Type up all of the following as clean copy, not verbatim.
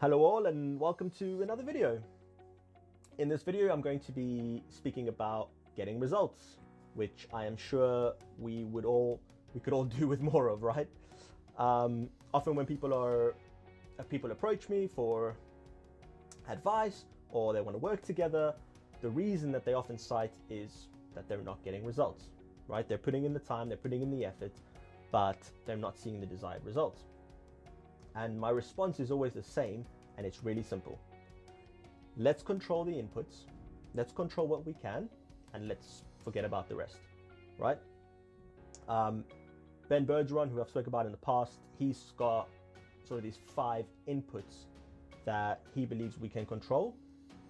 Hello all and welcome to another video. In this video I'm going to be speaking about getting results, which I am sure we could all do with more of, right? Often when people approach me for advice or they want to work together, the reason that they often cite is that they're not getting results, right? They're putting in the time, they're putting in the effort, but they're not seeing the desired results. And my response is always the same, and it's really simple. Let's control the inputs, let's control what we can, and let's forget about the rest, right? Ben Bergeron, who I've spoken about in the past, he's got sort of these 5 inputs that he believes we can control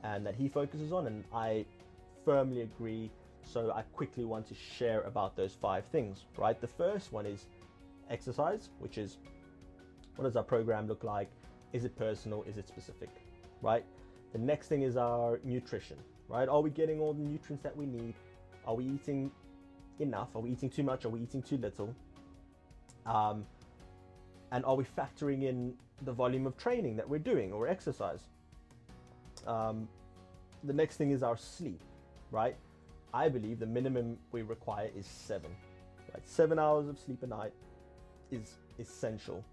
and that he focuses on, and I firmly agree. So I quickly want to share about those 5 things, right? The first one is exercise, which is, what does our program look like? Is it personal? Is it specific, right? The next thing is our nutrition, right? Are we getting all the nutrients that we need? Are we eating enough? Are we eating too much? Are we eating too little? And are we factoring in the volume of training that we're doing or exercise? The next thing is our sleep, right? I believe the minimum we require is 7, right? 7 hours of sleep a night is essential.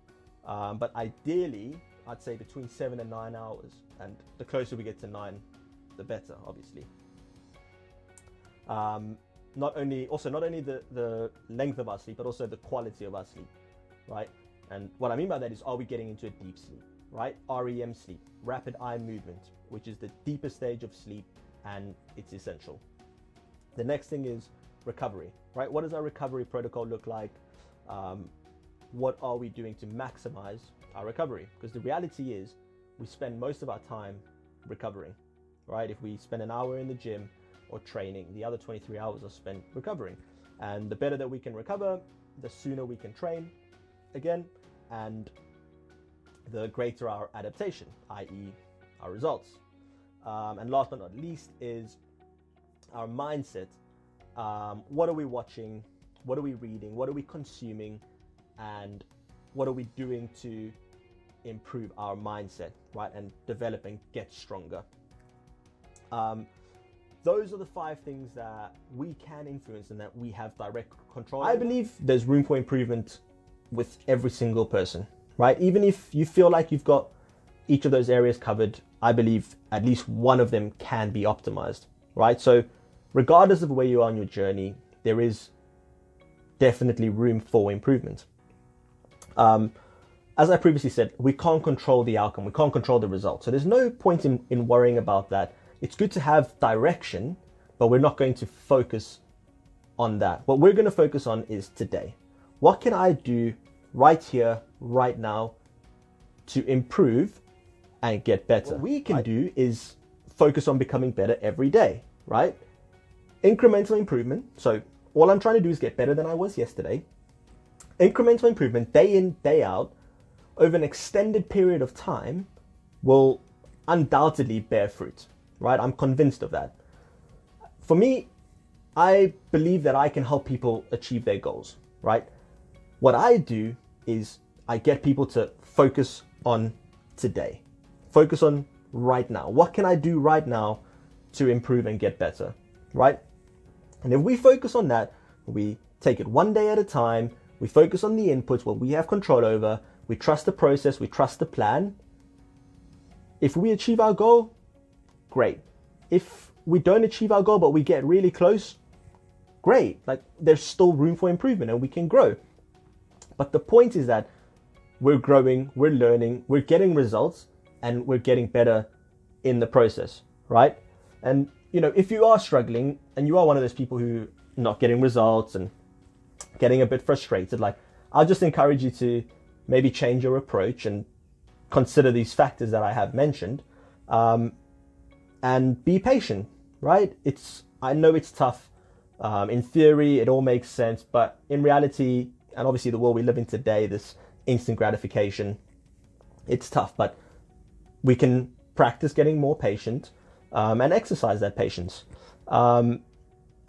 But ideally, I'd say between 7 and 9 hours, and the closer we get to 9, the better, obviously. Not only the length of our sleep, but also the quality of our sleep, right? And what I mean by that is, are we getting into a deep sleep, right? REM sleep, rapid eye movement, which is the deepest stage of sleep, and it's essential. The next thing is recovery, right? What does our recovery protocol look like? What are we doing to maximize our recovery? Because the reality is we spend most of our time recovering, right? If we spend an hour in the gym or training, the other 23 hours are spent recovering. And the better that we can recover, the sooner we can train again, and the greater our adaptation, i.e. our results. And last but not least is our mindset. What are we watching? What are we reading? What are we consuming? And what are we doing to improve our mindset, right? And develop and get stronger. Those are the 5 things that we can influence and that we have direct control over. I believe there's room for improvement with every single person, right? Even if you feel like you've got each of those areas covered, I believe at least one of them can be optimized, right? So regardless of where you are on your journey, there is definitely room for improvement. As I previously said, we can't control the outcome, we can't control the result. So there's no point in worrying about that. It's good to have direction, but we're not going to focus on that. What we're going to focus on is today. What can I do right here, right now to improve and get better? What we can do is focus on becoming better every day, right? Incremental improvement. So all I'm trying to do is get better than I was yesterday. Incremental improvement, day in, day out, over an extended period of time, will undoubtedly bear fruit, right? I'm convinced of that. For me, I believe that I can help people achieve their goals, right? What I do is I get people to focus on today. Focus on right now. What can I do right now to improve and get better, right? And if we focus on that, we take it one day at a time, we focus on the inputs, what we have control over, we trust the process, we trust the plan. If we achieve our goal, great. If we don't achieve our goal, but we get really close, great. Like, there's still room for improvement and we can grow. But the point is that we're growing, we're learning, we're getting results, and we're getting better in the process, right? And, you know, if you are struggling and you are one of those people who are not getting results and getting a bit frustrated, like, I'll just encourage you to maybe change your approach and consider these factors that I have mentioned, and be patient, right? I know it's tough. In theory, it all makes sense, but in reality, and obviously the world we live in today, this instant gratification, it's tough, but we can practice getting more patient, and exercise that patience, and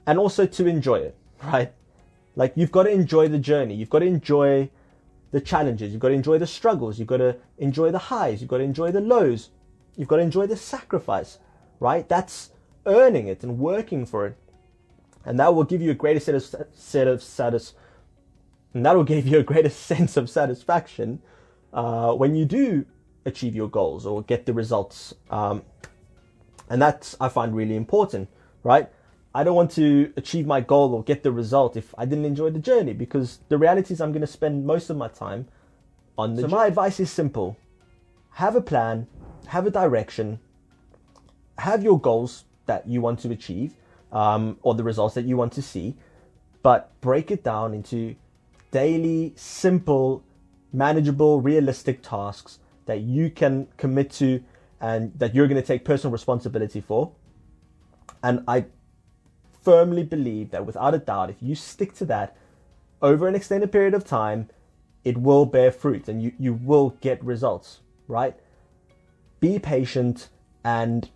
also to enjoy it, right? Like, you've got to enjoy the journey. You've got to enjoy the challenges, you've got to enjoy the struggles, you've got to enjoy the highs, you've got to enjoy the lows, you've got to enjoy the sacrifice, right? That's earning it and working for it. And that will give you a greater sense of satisfaction when you do achieve your goals or get the results. And that's, I find, really important, right? I don't want to achieve my goal or get the result if I didn't enjoy the journey, because the reality is I'm going to spend most of my time on the journey. So my advice is simple. Have a plan, have a direction, have your goals that you want to achieve, or the results that you want to see, but break it down into daily, simple, manageable, realistic tasks that you can commit to and that you're going to take personal responsibility for. And I firmly believe that, without a doubt, if you stick to that over an extended period of time, it will bear fruit and you will get results, right? Be patient and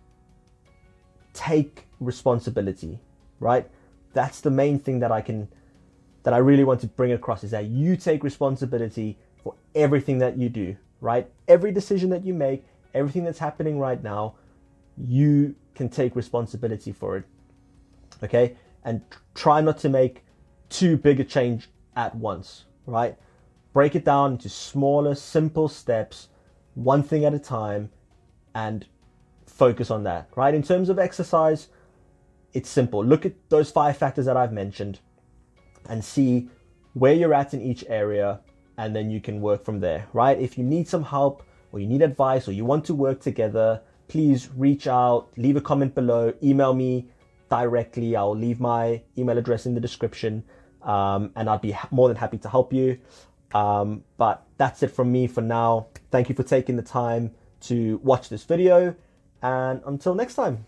take responsibility, right? That's the main thing that I really want to bring across, is that you take responsibility for everything that you do, right? Every decision that you make, everything that's happening right now, you can take responsibility for it. Okay, and try not to make too big a change at once, right? Break it down into smaller, simple steps, one thing at a time, and focus on that, right? In terms of exercise, it's simple. Look at those 5 factors that I've mentioned and see where you're at in each area, and then you can work from there, right? If you need some help or you need advice or you want to work together, please reach out, leave a comment below, email me directly. I'll leave my email address in the description, and I'd be more than happy to help you. But that's it from me for now. Thank you for taking the time to watch this video, and until next time.